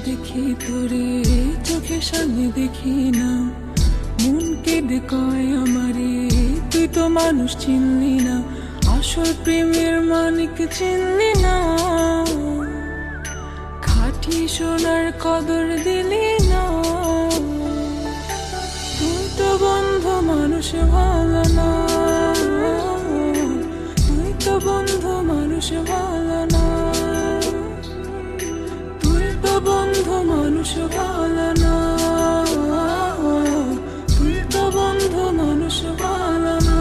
দেখি তোরে চোখের সামনে দেখি না, মন কেঁদে কয় আমারে তুই তো মানুষ চিনলি না, আসল প্রেমের মানিক চিনলি না, খাঁটি সোনার কদর দিলি না। তুই তো বন্ধু মানুষ ভালো না, তুই তো বন্ধু মানুষ ভালো না, তুই তো বন্ধু মানুষ ভালো না, তুই তো বন্ধু মানুষ ভালো না।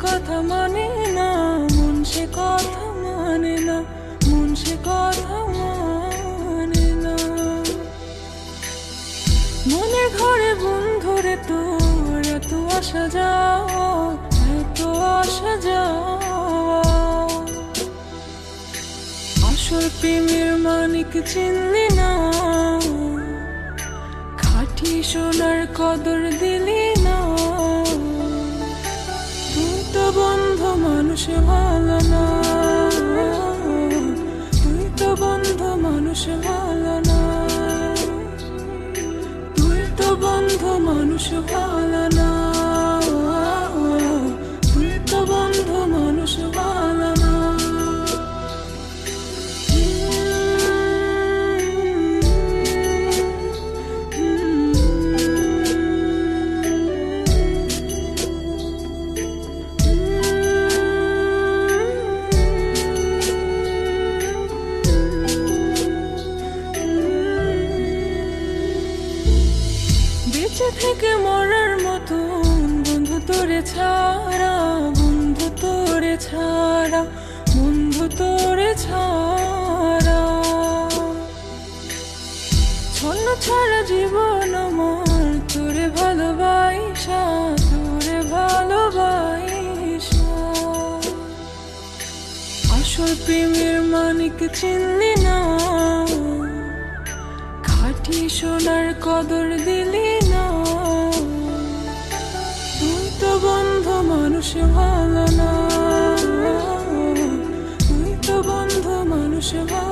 কথা মানে না, মন সে কথা মানে না, মন সে কথা মানে না। মনের ঘরে বন্ধুরে তোর এত আসা যাওয়া, এত আসা যাওয়া, আসল প্রেমের মানিক চিনলি না, খাঁটি সোনার কদর দিলি না। বন্ধু মানুষ ভালো না, তুই তো বন্ধু মানুষ ভালো না, তুই তো বন্ধু মানুষ ভালো না, তুই তো বন্ধু মানুষ ভালো না। বেঁচে থেকে মরার মতন বন্ধু তোরে ছাড়া, বন্ধু তোরে ছাড়া, বন্ধু তোরে ছাড়া, ছন্ন ছাড়া জীবন আমার তোরে ভালোবাসা, তোরে ভালোবাসা, আসল প্রেমের মানিক চিনলি না, খাঁটি সোনার কদর দিলি না। তুই তো বন্ধু মানুষ ভালো না, তুই তো বন্ধু মানুষ ভালো